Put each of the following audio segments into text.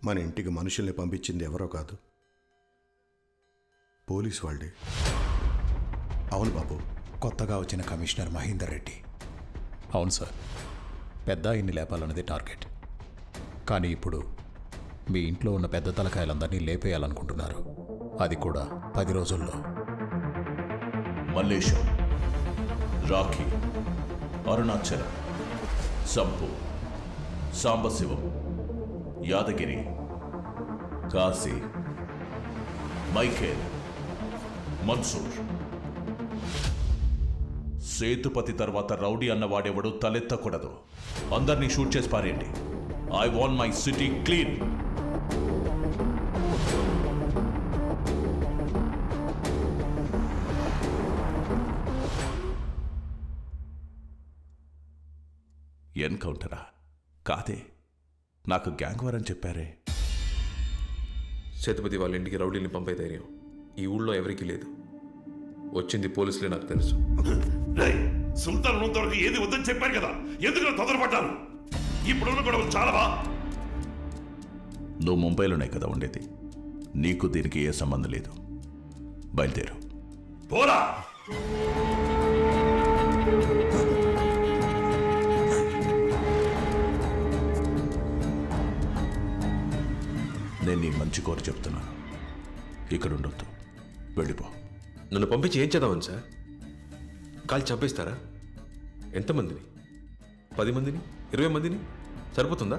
మన ఇంటికి మనుషుల్ని పంపించింది ఎవరో కాదు, పోలీస్ వాళ్ళే. అవును బాబు. కొత్తగా వచ్చిన కమిషనర్ మహేందర్ రెడ్డి. అవును సార్, పెద్ద ఇన్ని లేపాలన్నది టార్గెట్. కానీ ఇప్పుడు మీ ఇంట్లో ఉన్న పెద్ద తలకాయలందరినీ లేపేయాలనుకుంటున్నారు, అది కూడా 10 రోజుల్లో. మల్లేశం, రాఖీ, అరుణాచలం, సంపు, సాంబశివం, యాదగిరి, కాశీ, మైఖేల్, మన్సూర్. సేతుపతి తర్వాత రౌడీ అన్నవాడెవడు తలెత్తకూడదు. అందరినీ షూట్ చేసి పారేయండి. I want my city clean. ఎన్కౌంటరా? కాదే, నాకు గ్యాంగ్ వార్ అని చెప్పారే. సేతుపతి వాళ్ళ ఇంటికి రౌడీని పంపే ధైర్యం ఈ ఊళ్ళో ఎవరికీ లేదు. వచ్చింది పోలీసులే, నాకు తెలుసు. సుల్తాన్ ఉన్నంతవరకు ఏది వద్దని చెప్పారు కదా, ఎందుకు తొందరపడ్డారు? ఇప్పుడున్న గొడవలు చాలావా? నువ్వు ముంబైలోనే కదా ఉండేది, నీకు దీనికి ఏ సంబంధం లేదు. బయలుదేరు. పోరా. నేను నీ మంచి కోరి చెప్తున్నాను, ఇక్కడ ఉండొద్దు, వెళ్ళిపో. నన్ను పంపించి ఏం చేద్దామని సార్? కాల్ చంపేస్తారా? ఎంతమందిని? 10 మందిని? 20 మందిని? సరిపోతుందా?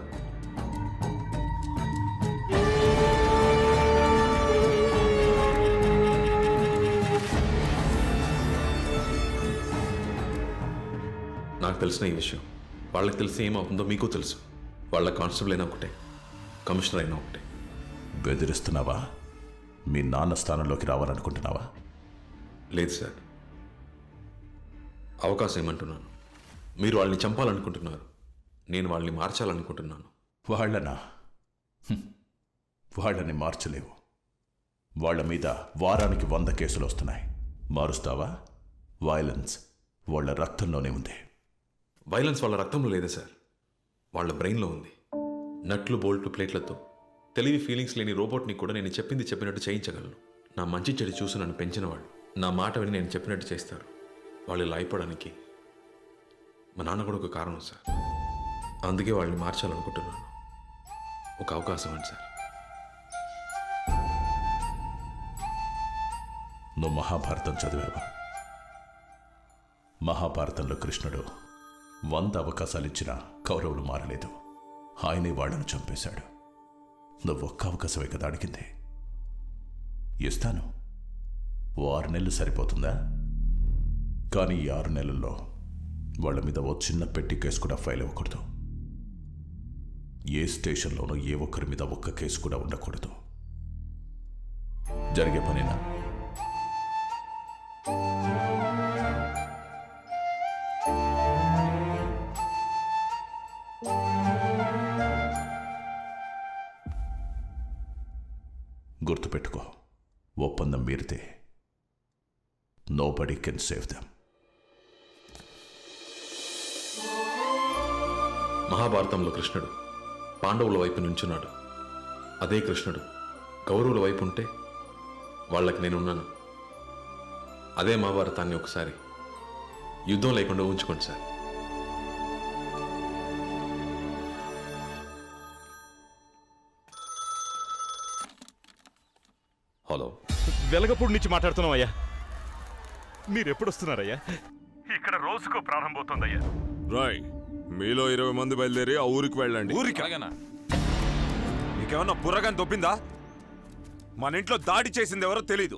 నాకు తెలిసిన ఈ విషయం వాళ్ళకి తెలిసి ఏమవుతుందో మీకు తెలుసు. వాళ్ళ కానిస్టేబుల్ అయినా ఒకటే, కమిషనర్ అయినా ఒకటే. బెదిరిస్తున్నావా? మీ నాన్న స్థానంలోకి రావాలనుకుంటున్నావా? లేదు సార్, అవకాశం ఏమంటున్నాను. మీరు వాళ్ళని చంపాలనుకుంటున్నారు, నేను వాళ్ళని మార్చాలనుకుంటున్నాను. వాళ్ళనా? వాళ్ళని మార్చలేవు. వాళ్ళ మీద వారానికి 100 కేసులు వస్తున్నాయి. మారుస్తావా? వైలెన్స్ వాళ్ళ రక్తంలోనే ఉంది. వైలెన్స్ వాళ్ళ రక్తంలో లేదా సార్, వాళ్ళ బ్రెయిన్లో ఉంది. నట్లు బోల్టు ప్లేట్లతో తెలివి ఫీలింగ్స్ లేని రోబోట్ని కూడా నేను చెప్పింది చెప్పినట్టు చేయించగలను. నా మంచి చెడు చూసి నన్ను పెంచిన వాళ్ళు నా మాట విని నేను చెప్పినట్టు చేస్తారు. వాళ్ళు ఇలా అయిపోవడానికి మా నాన్న కూడా ఒక కారణం సార్. అందుకే వాళ్ళని మార్చాలనుకుంటున్నాను. ఒక అవకాశం అండి సార్. నువ్వు మహాభారతం చదివావా? మహాభారతంలో కృష్ణుడు 100 అవకాశాలు ఇచ్చినా కౌరవులు మారలేదు. ఆయనే వాళ్లను చంపేశాడు. నువ్వు ఒక్క అవకాశమే కదా అడిగింది. ఇస్తాను. 6 నెలలు సరిపోతుందా? కానీ ఈ 6 నెలల్లో వాళ్ళ మీద ఓ చిన్న పెట్టి కేసు కూడా ఫైల్ అవ్వకూడదు. ఏ స్టేషన్లోనూ ఏ ఒక్కరి మీద ఒక్క కేసు కూడా ఉండకూడదు. జరిగే పనేనా? గుర్తుపెట్టుకో, ఒప్పందం మీరితే నోబడీ కెన్ సేవ్ దెమ్. మహాభారతంలో కృష్ణుడు పాండవుల వైపు నుంచున్నాడు. అదే కృష్ణుడు కౌరవుల వైపు ఉంటే వాళ్ళకి నేనున్నాను. అదే మహాభారతాన్ని ఒకసారి యుద్ధం లేకుండా ఉంచుకోండి సార్. హలో, వెలగపూడి నుంచి మాట్లాడుతున్నాం. మీరెప్పుడు వస్తున్నారయ్యా? ఇక్కడ రోజుకో ప్రాణం పోతుందయ్యా. రాయ్, మీలో 20 మంది బయలుదేరి ఆ ఊరికి వెళ్ళండి. ఊరికి నీకేమన్నా బుర్రగాని దొబ్బిందా? మన ఇంట్లో దాడి చేసింది ఎవరో తెలీదు.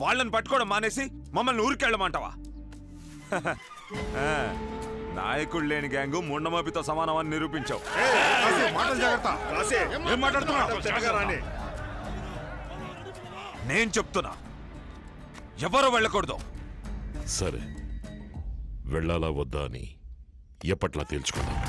వాళ్ళని పట్టుకోవడం మానేసి మమ్మల్ని ఊరికి వెళ్ళమంటావా? నాయకుడు లేని గ్యాంగు ముండమాపితో సమానమని నిరూపించావు. నేను చెప్తున్నా, ఎవరు వెళ్ళకూడదు. సరే, వెళ్ళాలా వద్దా అని ఎప్పట్లా తేల్చుకుందాం.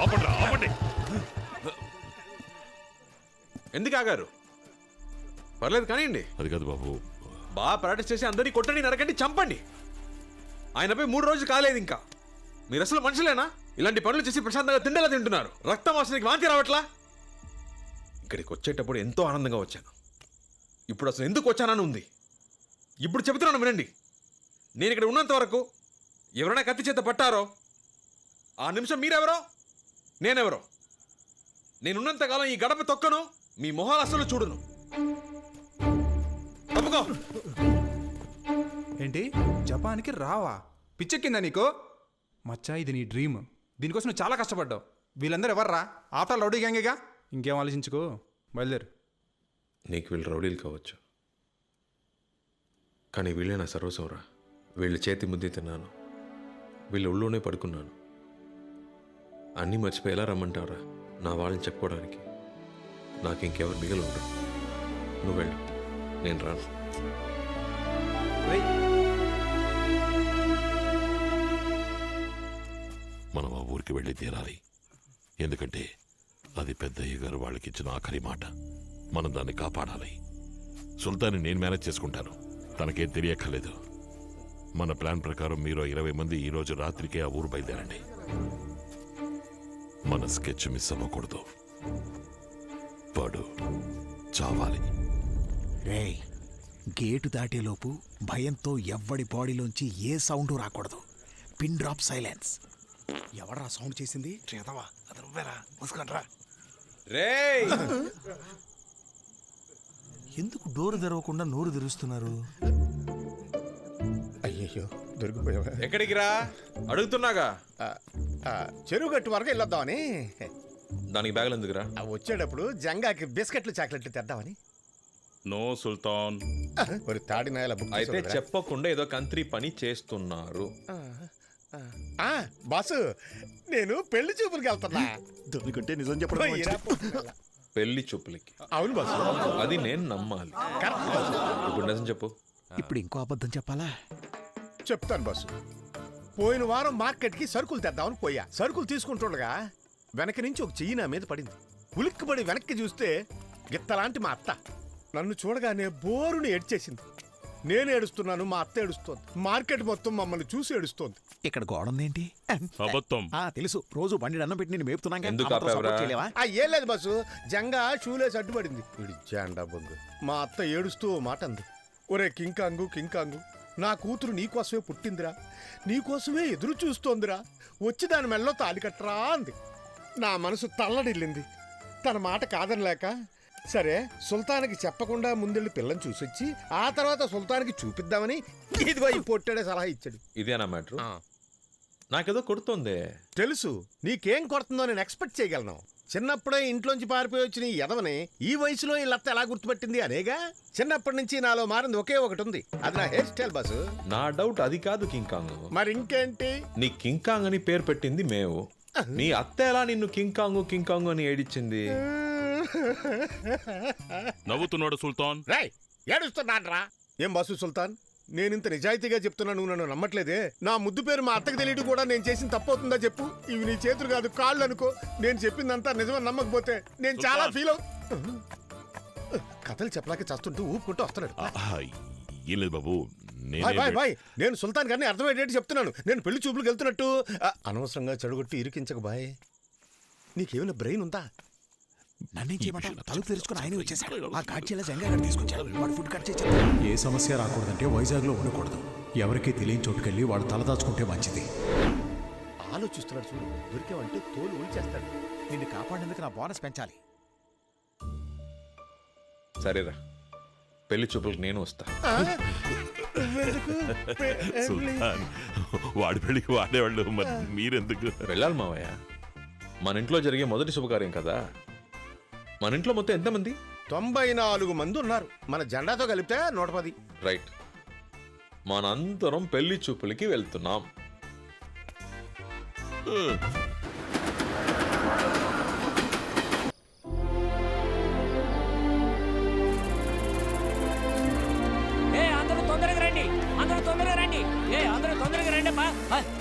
ఆపండ్రా. ఎందుకు ఆగారు? పర్లేదు కానివ్వండి. అది కాదు బాబు. బాగా ప్రాక్టీస్ చేసి అందరినీ కొట్టండి, నరకండి, చంపండి. ఆయనపై 3 రోజులు కాలేదు ఇంకా. మీరు అసలు మనుషులేనా? ఇలాంటి పనులు చేసి ప్రశాంతంగా తిండేలా తింటున్నారు. రక్తం వాసనకి వాంతి రావట్లా? ఇక్కడికి వచ్చేటప్పుడు ఎంతో ఆనందంగా వచ్చాను. ఇప్పుడు అసలు ఎందుకు వచ్చానని ఉంది. ఇప్పుడు చెబుతున్నాను వినండి. నేను ఇక్కడ ఉన్నంత వరకు ఎవరైనా కత్తి చేత పట్టారో ఆ నిమిషం మీరెవరో నేనెవరో. నేనున్నంతకాలం ఈ గడప తొక్కను, మీ మొహాలు అసలు చూడను. తప్పుకో. ఏంటి జపాన్కి రావా? పిచ్చెక్కిందా నీకు? మచ్చా ఇది నీ డ్రీమ్. దీనికోసం నువ్వు చాలా కష్టపడ్డావు. వీళ్ళందరూ ఎవర్రా? ఆఫ్టర్ రౌడీ గ్యాంగేగా. ఇంకేం ఆలోచించుకో, బయలుదేరు. నీకు వీళ్ళు రౌడీలు కావచ్చు, కానీ వీళ్ళే నా సర్వస్వంరా. వీళ్ళ చేతి ముద్దే తిన్నాను, వీళ్ళ ఒళ్ళోనే పడుకున్నాను. అన్నీ మర్చిపోయి ఎలా రమ్మంటావురా నా వాళ్ళని చెప్పుకోవడానికి? నాకు ఇంకెవరు మిగిలి ఉండరు. నువ్వు వెళ్ళు, నేను రాను. మనం ఆ ఊరికి వెళ్ళి తీరాలి. ఎందుకంటే అది పెద్దయ్య గారు వాళ్ళకి ఇచ్చిన ఆఖరి మాట. మనం దాన్ని కాపాడాలి. సుల్తాన్ని నేను మేనేజ్ చేసుకుంటాను, తనకేం తెలియక్కర్లేదు. మన ప్లాన్ ప్రకారం మీరు 20 మంది ఈ రోజు రాత్రికే ఆ ఊరు బయలుదేరండి. మన స్కెచ్ మిస్ అవ్వకూడదు. వాడు చావాలి. రేయ్, గేటు దాటేలోపు భయంతో ఎవ్వడి బాడీలోంచి ఏ సౌండ్ రాకూడదు. Pin drop silence. ఎవడరా సౌండ్ చేసింది? చేతవా? అది నువ్వేరా? మూసుకుంట్రా. రేయ్, ఎందుకు డోరు తెరవకుండా నోరు తెరుస్తున్నారు? అయ్యయ్యో, దొరికిపోయావా? ఎక్కడికి రా అడుగుతున్నాగా. చెరువు గట్టు వరకు వెళ్ళొద్దామని. దానికి బ్యాగులు ఎందుకురా? వచ్చేటప్పుడు జంగాకి బిస్కెట్లు చాక్లెట్లు తెద్దామని. నో సుల్తాన్. మరి తాడినాయల బుక్ అయితే చెప్పకుండా ఏదో కంత్రి పని చేస్తున్నారు. బాసు, నేను పెళ్లి చూపులకు వెళ్తున్నా. దొరికంటే నిజం చెప్పడం. పెళ్లి చూపులకి? అవును బాసు. అది నేను నమ్మాలి. ఇప్పుడు నిజం చెప్పు. ఇప్పుడు ఇంకో అబద్ధం చెప్పాలా? చెప్తాను బాసు. పోయిన వారం మార్కెట్కి సరుకులు తెద్దామని పోయా. సరుకులు తీసుకుంటుండగా వెనక నుంచి ఒక చెయ్యి నా మీద పడింది. ఉలిక్కిపడి వెనక్కి చూస్తే గిత్తలాంటి మా అత్త నన్ను చూడగానే బోరుని ఏడ్చేసింది. నేను ఏడుస్తున్నాను, మా అత్త ఏడుస్తోంది. మార్కెట్ మొత్తం మమ్మల్ని చూసి ఏడుస్తోంది. ఇక్కడ గోడ ఉందేంటి? అబద్ధం. తెలుసు, రోజు బండి అన్నం పెట్టి నేను మేపుతున్నాగా. ఎందుకు ఆపావురా? ఏం లేదు బాసు, జంగా షూలేసి అడ్డుపడింది. ఇడి జాండా బొంగు. మా అత్త ఏడుస్తూ ఓ మాట అంది. ఒరే కింకాంగు, కింకాంగు, నా కూతురు నీకోసమే పుట్టిందిరా, నీకోసమే ఎదురు చూస్తోందిరా, వచ్చి దాని మెళ్ళలో తాళి కట్టరా అంది. నా మనసు తల్లడిల్లింది. తన మాట కాదనలేక, సరే సుల్తాన్కి చెప్పకుండా ముందెళ్ళి పిల్లని చూసొచ్చి ఆ తర్వాత సుల్తాన్కి చూపిద్దామని ఇదిగో ఈ పొట్టాడే సలహా ఇచ్చాడు. ఇదేనా మ్యాటర్? నాకేదో కొడుతోంది. తెలుసు, నీకేం కొడుతుందో నేను ఎక్స్పెక్ట్ చేయగలను. చిన్నప్పుడే ఇంట్లోంచి పారిపోయి వచ్చిన ఈ ఎదవని ఈ వయసులో ఈ లత్త ఎలా గుర్తుపట్టింది అనేగా. చిన్నప్పటి నుంచి నాలో మారింది ఒకే ఒకటి ఉంది, అది నా హెయిర్ స్టైల్ బాసు. నా డౌట్ అది కాదు కింకాంగ్. మరి ఇంకేంటి? నీ కింకాంగ్ అని పేరు పెట్టింది మేము. నీ అత్త ఎలా నిన్ను కింకాంగు కింకాంగు అని ఏడిచ్చింది? నవ్వుతున్నాడు సుల్తాన్. రాయ్, ఏడుస్తున్నాను రా. ఏం బాసు సుల్తాన్, నేనింత నిజాయితీగా చెప్తున్నా, నువ్వు నన్ను నమ్మట్లేదే? నా ముద్దు పేరు మా అత్తకి తెలియదు కూడా నేను చేసిన తప్పవుతుందా చెప్పు? ఇవి నీ చేతులు కాదు, కాళ్ళు అనుకో. నేను చెప్పిందంతా నిజమని నమ్మకపోతే నేను చాలా ఫీల్ కథలు చెప్పలేక చస్తుంటూ ఊపుకుంటూ వస్తున్నాడు. ఏం లేదు బాబు, బాయ్, నేను సుల్తాన్ గారిని అర్థమయ్యేటట్టు చెప్తున్నాను. నేను పెళ్లి చూపులకు వెళ్తున్నట్టు. అనవసరంగా చెడగొట్టి ఇరికించక బాయ్. నీకేమైనా బ్రెయిన్ ఉందా? నన్నేం చేయమంటావు? తలుపు తెరుచుకుని ఆయనే వచ్చేసాడు. ఆ కాడ్చేలా జంగా తీసుకొచ్చాడు. వాడు ఫుడ్ కట్ చేసి ఏ సమస్య రాకూడదంటే వైజాగ్లో ఉండకూడదు. ఎవరికీ తెలియని చోటుకెళ్ళి వాళ్ళు తలదాచుకుంటే మంచిది. ఆలోచిస్తున్నాడు చూడు, దొరికేవంటే తోలు ఊల్చేస్తాడు. నిన్ను కాపాడేందుకు నా బోనస్ పెంచాలి. సరేరా, పెళ్లి చూపులకు నేను వస్తా. సుల్తాన్, వాడి పెళ్లికి వాడేవాళ్ళు, మరి మీరెందుకు? వెళ్ళాలి మావయ్య, మన ఇంట్లో జరిగే మొదటి శుభకార్యం కదా. మన ఇంట్లో మొత్తం ఎంతమంది? 94 మంది ఉన్నారు. మన జెండాతో కలిపితే 110. రైట్, మనందరం పెళ్లి చూపులకి వెళ్తున్నాం. అందరూ తొందరగా రండి, అందరూ తొందరగా రండి. అందరూ తొందరగా రండి అమ్మా,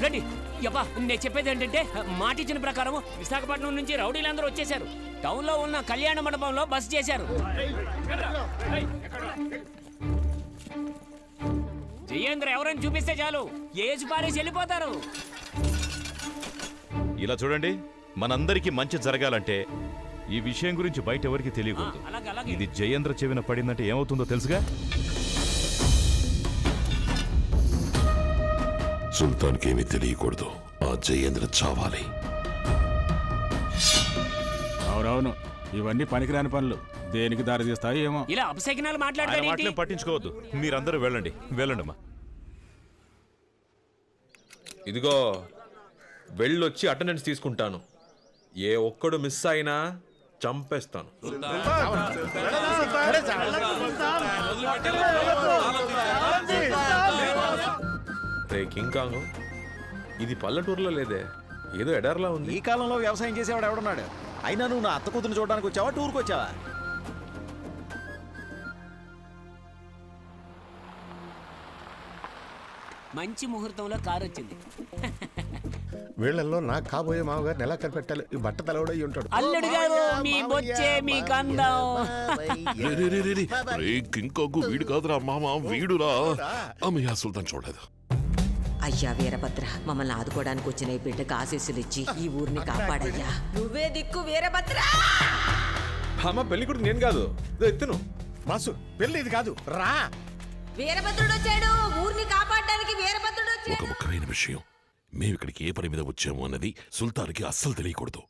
రండి. యబ్బా నేను చెప్పేది ఏంటంటే మాట ఇచ్చిన ప్రకారం విశాఖపట్నం నుంచి రౌడీలందరూ వచ్చేసారు. టౌన్ లో ఉన్న కళ్యాణ మండపంలో బస చేశారు. జయేంద్ర ఎవరైనా చూపిస్తే చాలు ఏజ్ పారేసి వెళ్ళిపోతారు. ఇలా చూడండి, మనందరికీ మంచి జరగాలంటే ఈ విషయం గురించి బయట ఎవరికి తెలియకూడదు. అలాగే అలాగే. ఇది జయేంద్ర చెవిన పడిందంటే ఏమవుతుందో తెలుసుగా? సుల్తాన్కి ఏమీ తెలియకూడదు. ఆ జయేంద్ర చావాలి. అవునవును, ఇవన్నీ పనికిరాని పనులు. దేనికి దారి తీస్తాయి ఏమో. ఇలా అపశకనాలు ఆయన మాట్లాడతారేంటి? మాటలేం పట్టించుకోవద్దు. మీరందరూ వెళ్ళండి, వెళ్ళండమ్మా. ఇదిగో వెళ్ళొచ్చి అటెండెన్స్ తీసుకుంటాను. ఏ ఒక్కడు మిస్ అయినా చంపేస్తాను. రే కింకాంగ్, ఇది పల్లెటూరులో లేదే, ఏదో ఎడార్లా ఉంది. ఈ కాలంలో వ్యవసాయం చేసేవాడు ఎవడున్నాడు? అయినా నువ్వు నా అత్త కూతురు చూడడానికి వచ్చావా, టూర్కి వచ్చావా? మంచి ముహూర్తంలో కారు వచ్చింది. వీళ్ళల్లో నాకు కాబోయే మామగారిని ఎలా కనిపెట్టాలి? ఈ బట్ట తలవడై ఉంటాడు. అల్లుడు గారు మీ బొచ్చే మీ కందం. ఇంకొక వీడు కాదురా మామ, వీడురా. అమ్మయ్య, సుల్తాన్ చూడలేదు. అయ్యా వీరభద్ర, మమ్మల్ని ఆదుకోవడానికి వచ్చిన ఈ బిడ్డకు ఆశీస్సులు ఇచ్చి ఈ ఊరిని కాపాడయ్యా. నువ్వే దిక్కు వీరభద్ర. అమ్మ పెళ్లి కొడుకు నేను కాదు, ఎత్తును బాసు. పెళ్ళి ఇది కాదు, రా. వీరభద్రుడు వచ్చాడు, ఊరిని కాపాడడానికి వీరభద్రుడు వచ్చాడు. ఒక ముఖ్యమైన విషయం, మేము ఇక్కడికి ఏ పని మీద వచ్చాము అన్నది సుల్తాన్కి అస్సలు తెలియకూడదు.